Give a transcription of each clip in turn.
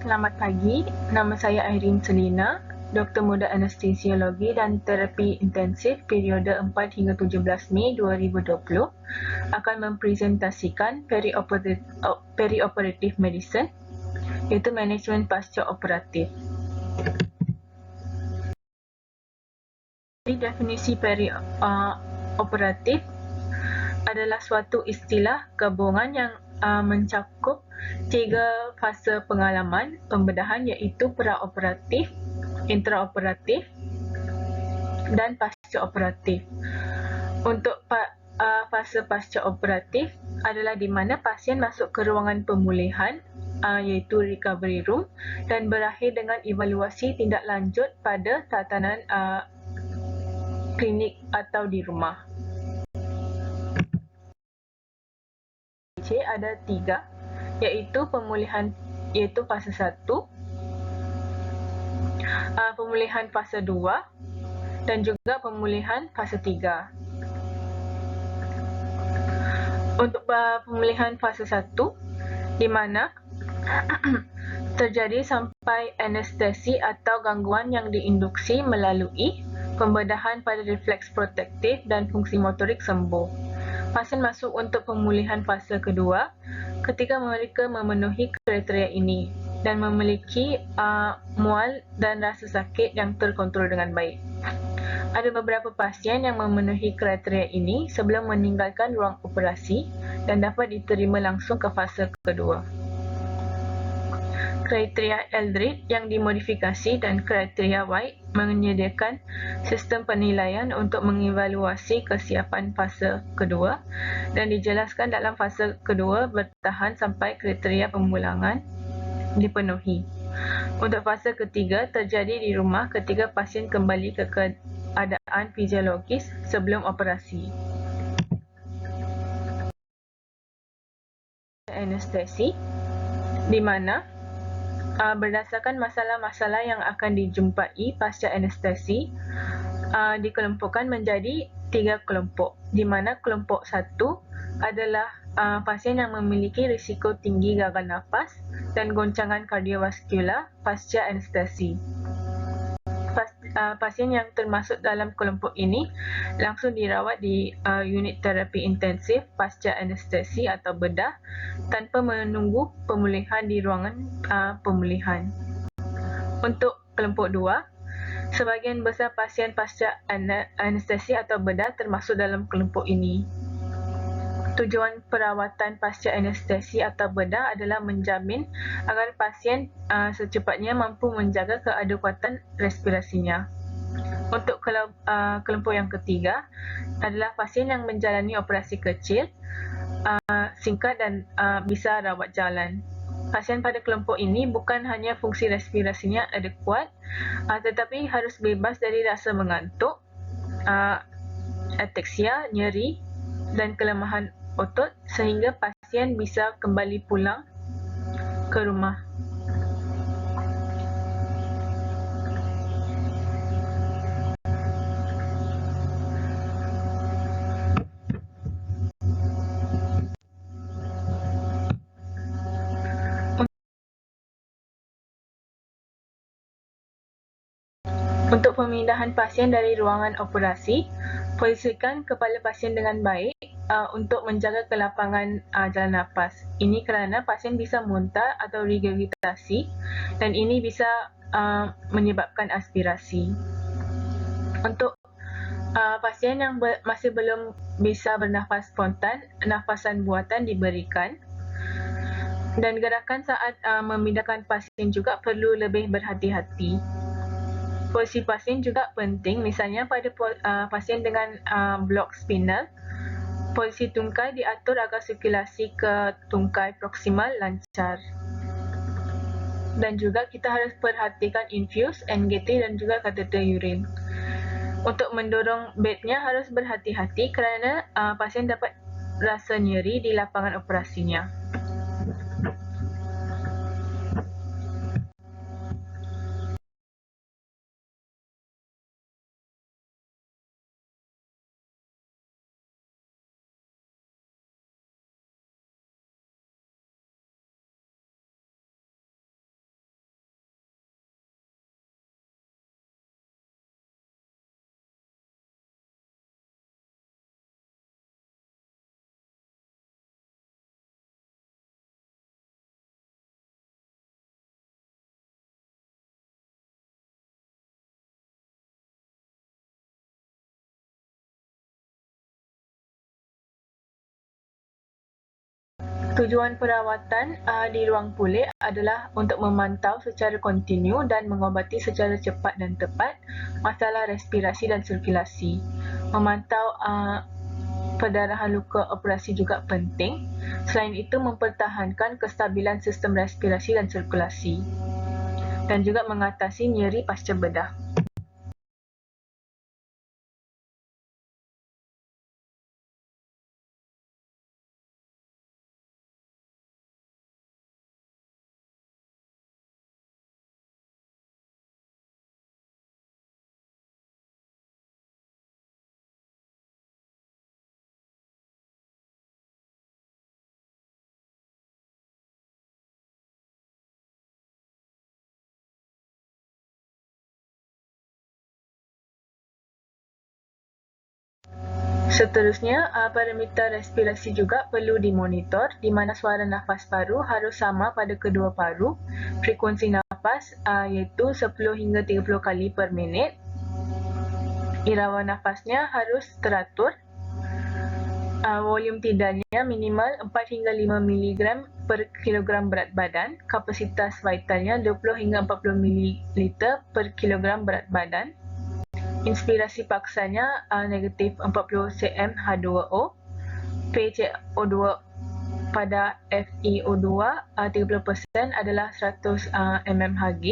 Selamat pagi. Nama saya Irene Selina, Doktor Muda Anestesiologi dan Terapi Intensif periode 4 hingga 17 Mei 2020 akan mempresentasikan perioperative medicine, iaitu manajemen pasca operatif. Definisi perioperatif adalah suatu istilah gabungan yang mencakup 3 fasa pengalaman pembedahan, iaitu praoperatif, intraoperatif dan pasca operatif. Untuk fasa pasca operatif adalah di mana pasien masuk ke ruangan pemulihan, iaitu recovery room, dan berakhir dengan evaluasi tindak lanjut pada tatanan klinik atau di rumah. Ada 3, iaitu pemulihan, iaitu fasa 1, pemulihan fasa 2 dan juga pemulihan fasa 3. Untuk pemulihan fasa 1, di mana terjadi sampai anestesi atau gangguan yang diinduksi melalui pembedahan pada refleks protektif dan fungsi motorik sembuh. Pasien masuk untuk pemulihan fasa kedua ketika mereka memenuhi kriteria ini dan memiliki mual dan rasa sakit yang terkontrol dengan baik. Ada beberapa pasien yang memenuhi kriteria ini sebelum meninggalkan ruang operasi dan dapat diterima langsung ke fasa kedua. Kriteria Eldred yang dimodifikasi dan kriteria White menyediakan sistem penilaian untuk mengevaluasi kesiapan fasa kedua dan dijelaskan dalam fasa kedua bertahan sampai kriteria pemulangan dipenuhi. Untuk fasa ketiga terjadi di rumah ketika pasien kembali ke keadaan fisiologis sebelum operasi. Anestesi, di mana berdasarkan masalah-masalah yang akan dijumpai pasca anestesi, dikelompokkan menjadi 3 kelompok, di mana kelompok 1 adalah pasien yang memiliki risiko tinggi gagal nafas dan goncangan kardiovaskular pasca anestesi. Pasien yang termasuk dalam kelompok ini langsung dirawat di unit terapi intensif pasca anestesi atau bedah tanpa menunggu pemulihan di ruangan pemulihan. Untuk kelompok 2, sebahagian besar pasien pasca anestesi atau bedah termasuk dalam kelompok ini. Tujuan perawatan pasca anestesi atau bedah adalah menjamin agar pasien secepatnya mampu menjaga keadekuatan respirasinya. Untuk kelompok yang ketiga adalah pasien yang menjalani operasi kecil, singkat dan bisa rawat jalan. Pasien pada kelompok ini bukan hanya fungsi respirasinya adekuat, tetapi harus bebas dari rasa mengantuk, ateksia, nyeri dan kelemahan otot sehingga pasien bisa kembali pulang ke rumah. Untuk pemindahan pasien dari ruangan operasi, posisikan kepala pasien dengan baik untuk menjaga kelapangan jalan nafas. Ini kerana pasien bisa muntah atau regurgitasi dan ini bisa menyebabkan aspirasi. Untuk pasien yang masih belum bisa bernafas spontan, nafasan buatan diberikan. Dan gerakan saat memindahkan pasien juga perlu lebih berhati-hati. Posisi pasien juga penting, misalnya pada pasien dengan blok spinal, posisi tungkai diatur agar sirkulasi ke tungkai proksimal lancar. Dan juga kita harus perhatikan infuse, NGT dan juga kateter urin. Untuk mendorong bednya harus berhati-hati kerana pasien dapat rasa nyeri di lapangan operasinya. Tujuan perawatan di ruang pulih adalah untuk memantau secara kontinu dan mengobati secara cepat dan tepat masalah respirasi dan sirkulasi. Memantau perdarahan luka operasi juga penting. Selain itu, mempertahankan kestabilan sistem respirasi dan sirkulasi dan juga mengatasi nyeri pasca bedah. Seterusnya, parameter respirasi juga perlu dimonitor, di mana suara nafas paru harus sama pada kedua paru. Frekuensi nafas iaitu 10 hingga 30 kali per minit. Irauan nafasnya harus teratur. Volume tidalnya minimal 4 hingga 5 mg per kilogram berat badan. Kapasitas vitalnya 20 hingga 40 ml per kilogram berat badan. Inspirasi paksanya negatif 40 cm H2O. PCO2 pada FiO2 30% adalah 100 mmHg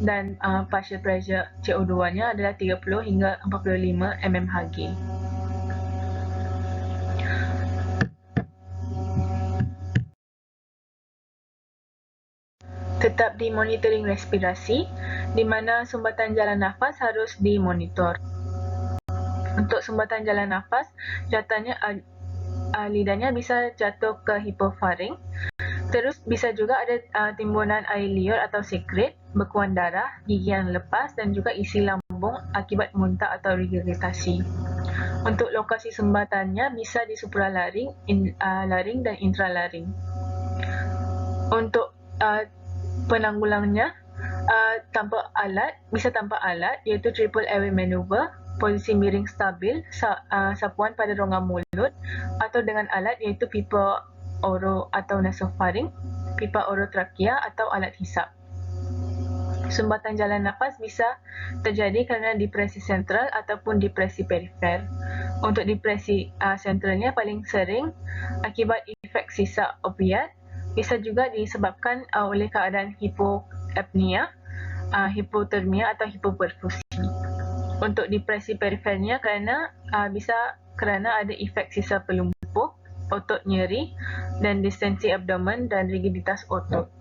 dan partial pressure CO2-nya adalah 30 hingga 45 mmHg. Tetap dimonitoring respirasi, di mana sumbatan jalan nafas harus dimonitor. Untuk sumbatan jalan nafas, lidahnya bisa jatuh ke hipofaring. Terus bisa juga ada timbunan air liur atau sekret, bekuan darah, gigi yang lepas dan juga isi lambung akibat muntah atau regurgitasi. Untuk lokasi sumbatannya bisa di supralaring, laring dan intralaring. Untuk penanggulangannya, bisa tanpa alat iaitu triple airway maneuver, posisi miring stabil, sapuan pada rongga mulut, atau dengan alat iaitu pipa oro atau nasofaring, pipa orotrakea atau alat hisap. Sumbatan jalan nafas bisa terjadi kerana depresi sentral ataupun depresi perifer. Untuk depresi sentralnya paling sering akibat efek sisa opiat, bisa juga disebabkan oleh keadaan hipoapnia, hipotermia atau hipoperfusi. Untuk depresi perifernya bisa kerana ada efek sisa pelumpuh, otot nyeri dan distensi abdomen dan rigiditas otot.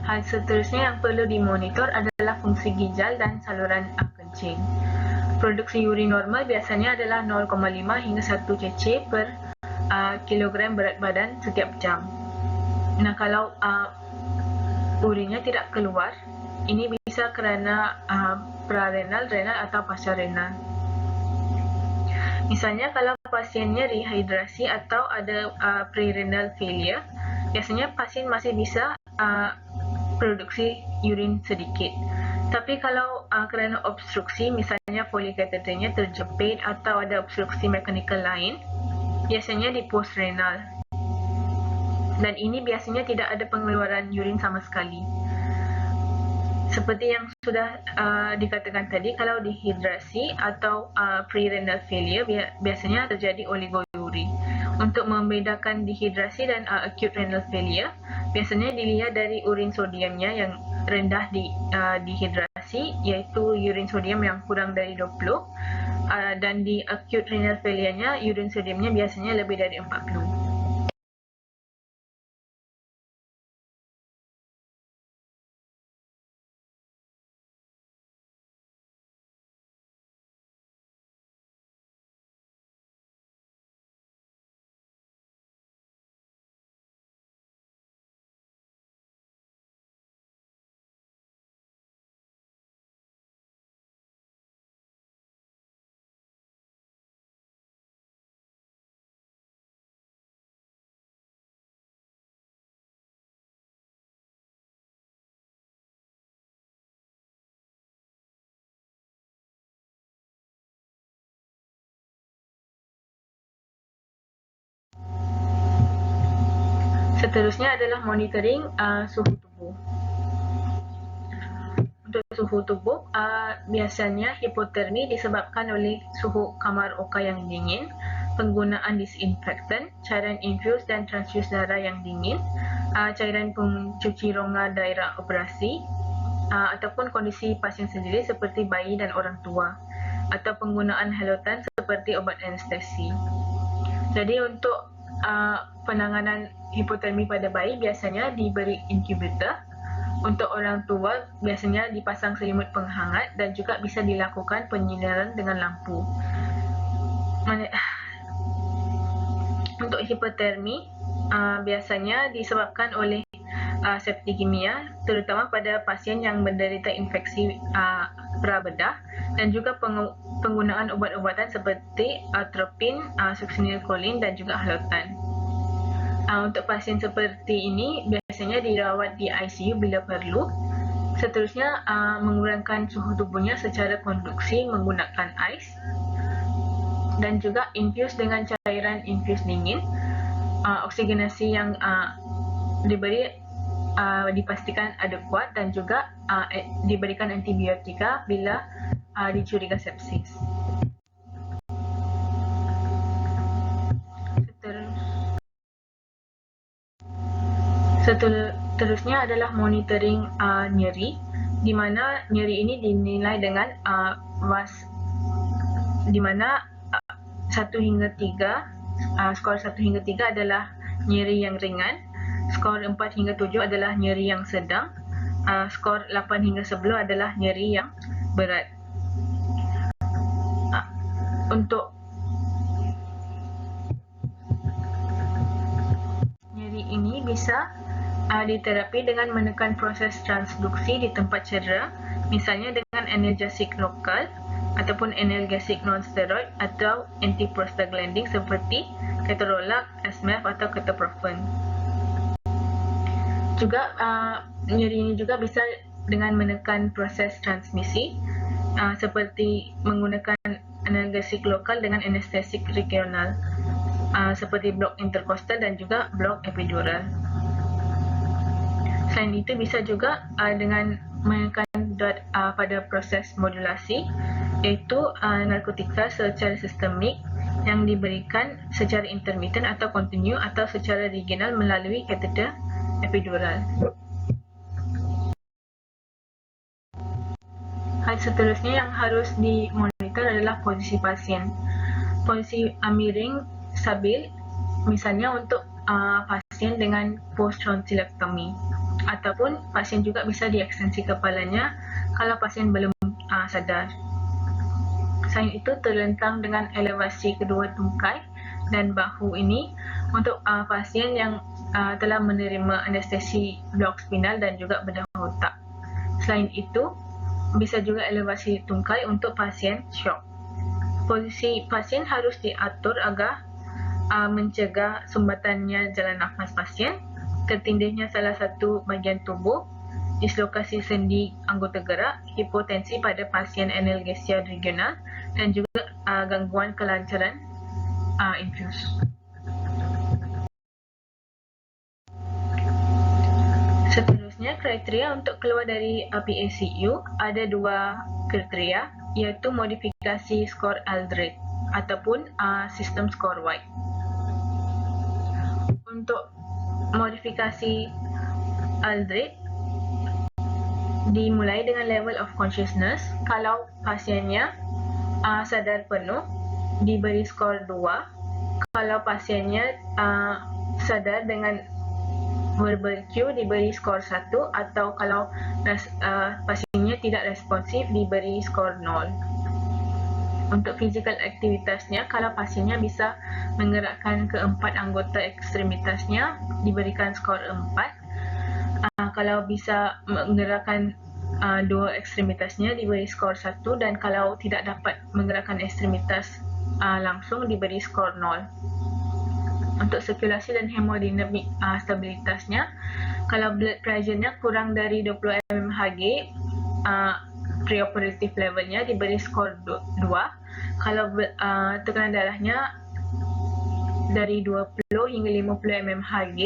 Hal seterusnya yang perlu dimonitor adalah fungsi ginjal dan saluran kencing. Produksi urin normal biasanya adalah 0,5 hingga 1 cc per kilogram berat badan setiap jam. Nah, kalau urinnya tidak keluar, ini bisa kerana prarenal, renal atau pasca-renal. Misalnya kalau pasiennya dehidrasi atau ada pre-renal failure, biasanya pasien masih bisa produksi urin sedikit. Tapi kalau kerana obstruksi, misalnya polikateternya terjepit atau ada obstruksi mekanikal lain, biasanya di post-renal. Dan ini biasanya tidak ada pengeluaran urin sama sekali. Seperti yang sudah dikatakan tadi, kalau dehidrasi atau pre-renal failure biasanya terjadi oligouria. Untuk membedakan dehidrasi dan acute renal failure, biasanya dilihat dari urin sodiumnya yang rendah di dehidrasi, iaitu urin sodium yang kurang dari 20, dan di acute renal failure-nya urin sodiumnya biasanya lebih dari 40. Seterusnya adalah monitoring suhu tubuh. Untuk suhu tubuh, biasanya hipotermi disebabkan oleh suhu kamar oka yang dingin, penggunaan disinfektan, cairan infus dan transfus darah yang dingin, cairan pencuci rongga daerah operasi, ataupun kondisi pasien sendiri seperti bayi dan orang tua, atau penggunaan halotan seperti obat anestesi. Jadi untuk penanganan hipotermi pada bayi biasanya diberi inkubator. Untuk orang tua biasanya dipasang selimut penghangat dan juga bisa dilakukan penyinaran dengan lampu. Untuk hipotermi biasanya disebabkan oleh septikemia, terutama pada pasien yang menderita infeksi prabedah, dan juga penggunaan obat-obatan seperti atropin, succinylcholine dan juga halotan. Untuk pasien seperti ini biasanya dirawat di ICU bila perlu. Seterusnya, mengurangkan suhu tubuhnya secara konduksi menggunakan ais, dan juga infus dengan cairan infus dingin. Oksigenasi yang diberi dipastikan adekuat dan juga diberikan antibiotika bila dicuriga sepsis. Seterusnya adalah monitoring nyeri, di mana nyeri ini dinilai dengan WAS, di mana 1 hingga 3, skor 1 hingga 3 adalah nyeri yang ringan, skor 4 hingga 7 adalah nyeri yang sedang, skor 8 hingga 10 adalah nyeri yang berat. Untuk nyeri ini bisa diterapi dengan menekan proses transduksi di tempat cedera, misalnya dengan analgesik lokal ataupun analgesik non-steroid atau antiprostaglandin seperti ketorolac, SMF atau ketoprofen. Juga nyeri ini juga bisa dengan menekan proses transmisi seperti menggunakan analgesik lokal dengan anestesik regional seperti blok interkostal dan juga blok epidural. Selain itu bisa juga dengan menekan pada proses modulasi, iaitu narkotika secara sistemik yang diberikan secara intermittent atau kontinu atau secara regional melalui kateter epidural. Hal seterusnya yang harus dimonitor adalah posisi pasien. Posisi miring stabil, misalnya untuk pasien dengan post tonsilektomi. ataupun pasien juga bisa diekstensi kepalanya kalau pasien belum sadar. Selain itu, terlentang dengan elevasi kedua tungkai dan bahu ini untuk pasien yang telah menerima anestesi blok spinal dan juga bedah otak. Selain itu, bisa juga elevasi tungkai untuk pasien syok. Posisi pasien harus diatur agar mencegah sumbatannya jalan nafas pasien, tertindihnya salah satu bahagian tubuh, dislokasi sendi anggota gerak, hipotensi pada pasien analgesia regional, dan juga gangguan kelancaran infus. Seterusnya, kriteria untuk keluar dari PACU ada dua kriteria, iaitu modifikasi skor Aldrich ataupun sistem skor White. Untuk modifikasi Aldrich dimulai dengan level of consciousness. Kalau pasiennya sadar penuh, diberi skor 2. Kalau pasiennya sadar dengan verbal cue, diberi skor 1, atau kalau pasiennya tidak responsif, diberi skor 0. Untuk physical aktivitasnya, kalau pasiennya bisa menggerakkan keempat anggota ekstremitasnya, diberikan skor 4. Kalau bisa menggerakkan dua ekstremitasnya, diberi skor 1, dan kalau tidak dapat menggerakkan ekstremitas langsung, diberi skor 0. Untuk sirkulasi dan hemodinamik stabilitasnya, kalau blood pressure-nya kurang dari 20 mmHg, preoperative levelnya, diberi skor 2. Kalau tekanan darahnya dari 20 hingga 50 mmHg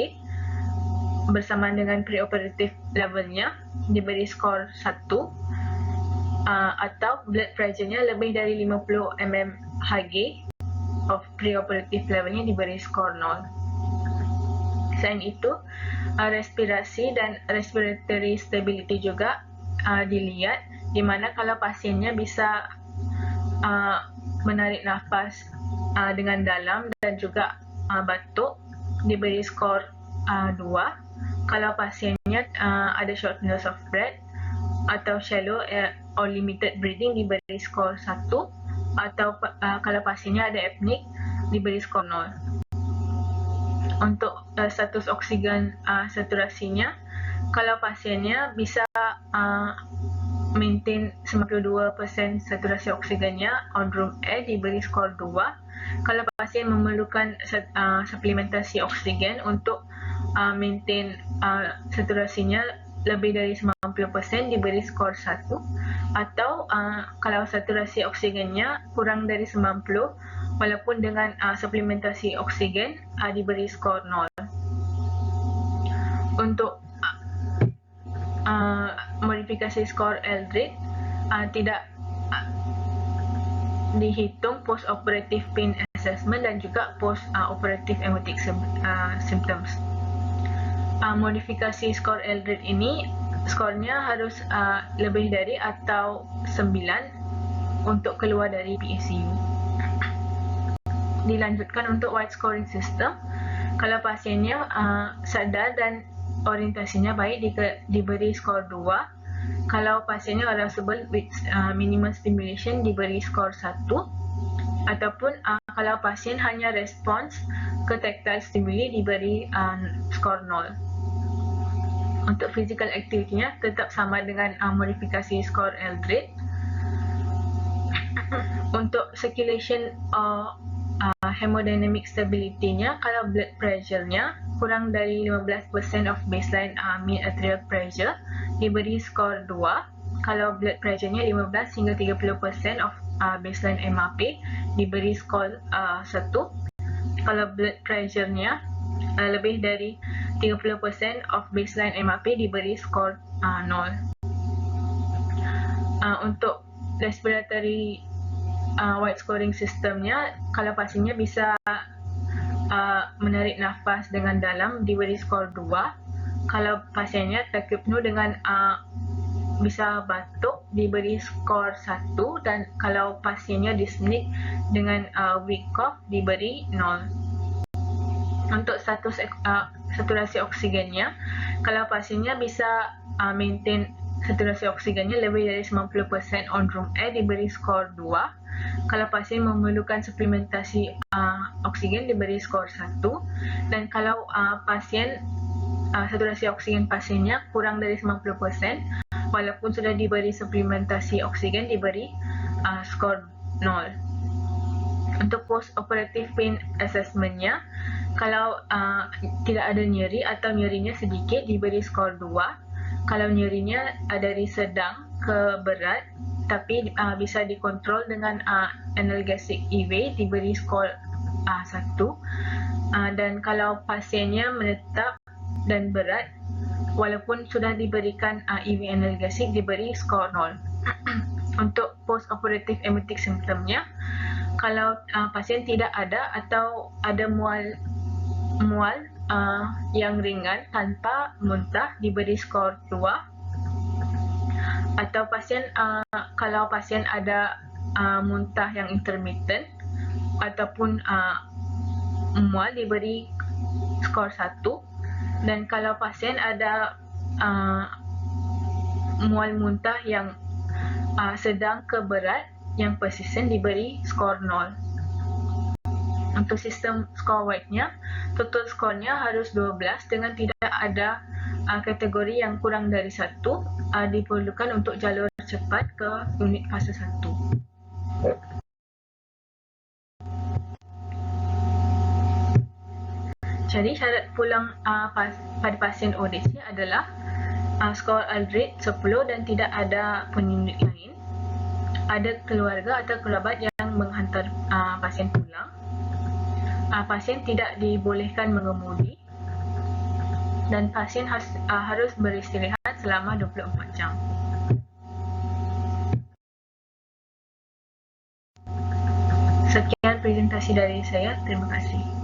bersamaan dengan preoperative levelnya, diberi skor 1. Atau blood pressure-nya lebih dari 50 mmHg of preoperative levelnya, diberi skor 0. Selain itu, respirasi dan respiratory stability juga dilihat, di mana kalau pasiennya bisa menarik nafas dengan dalam dan juga batuk, diberi skor 2. Kalau pasiennya ada shortness of breath atau shallow or limited breathing, diberi skor 1. Atau kalau pasiennya ada apneic, diberi skor 0. Untuk status oksigen saturasinya, kalau pasiennya bisa maintain 92% saturasi oksigennya on room air, diberi skor 2. Kalau pasien memerlukan suplementasi oksigen untuk maintain saturasinya lebih dari 90%, diberi skor 1. Atau kalau saturasi oksigennya kurang dari 90, walaupun dengan suplementasi oksigen, diberi skor 0. Untuk modifikasi skor Aldrich tidak dihitung post-operative pain assessment dan juga post-operative emetic symptoms. Modifikasi skor Aldrich ini, skornya harus lebih dari atau 9 untuk keluar dari PACU. Dilanjutkan untuk white scoring system. Kalau pasiennya sadar dan orientasinya baik, diberi skor 2. Kalau pasiennya arousable with minimal stimulation, diberi skor 1. Ataupun kalau pasien hanya respons ke tactile stimuli, diberi skor 0. Untuk physical activity-nya tetap sama dengan modifikasi skor Aldrich. Untuk circulation hemodynamic stability-nya, kalau blood pressure-nya kurang dari 15% of baseline mean arterial pressure, diberi skor 2. Kalau blood pressure-nya 15 hingga 30% of baseline MAP, diberi skor 1. Kalau blood pressure-nya lebih dari 30% of baseline MAP, diberi skor 0. Untuk respiratory white scoring systemnya, kalau pasiennya bisa menarik nafas dengan dalam, diberi skor 2. Kalau pasiennya terkepnu dengan bisa batuk, diberi skor 1. Dan kalau pasiennya dyspneic dengan weak cough, diberi 0. Untuk status saturasi oksigennya. Kalau pasiennya bisa maintain saturasi oksigennya lebih dari 90% on room air, diberi skor 2. Kalau pasien memerlukan suplementasi oksigen, diberi skor 1. Dan kalau pasien saturasi oksigen pasiennya kurang dari 90%, walaupun sudah diberi suplementasi oksigen, diberi skor 0. Untuk post-operative pain assessment-nya, kalau tidak ada nyeri atau nyerinya sedikit, diberi skor 2. Kalau nyerinya dari sedang ke berat tapi bisa dikontrol dengan analgesic EV, diberi skor 1. Dan kalau pasiennya menetap dan berat walaupun sudah diberikan EV analgesik, diberi skor 0. Untuk post-operative emetic symptomnya, kalau pasien tidak ada atau ada mual yang ringan tanpa muntah, diberi skor 2. Atau kalau pasien ada muntah yang intermittent ataupun mual, diberi skor 1. Dan kalau pasien ada mual muntah yang sedang ke berat yang persisten, diberi skor 0. Untuk sistem skor weight-nya, total skornya harus 12 dengan tidak ada kategori yang kurang dari 1 diperlukan untuk jalur cepat ke unit fasa 1. Jadi syarat pulang pada pasien ODC adalah skor Aldrich 10 dan tidak ada penyuntik lain. Ada keluarga atau kerabat yang menghantar pasien pulang. Pasien tidak dibolehkan mengemudi dan pasien harus beristirahat selama 24 jam. Sekian presentasi dari saya. Terima kasih.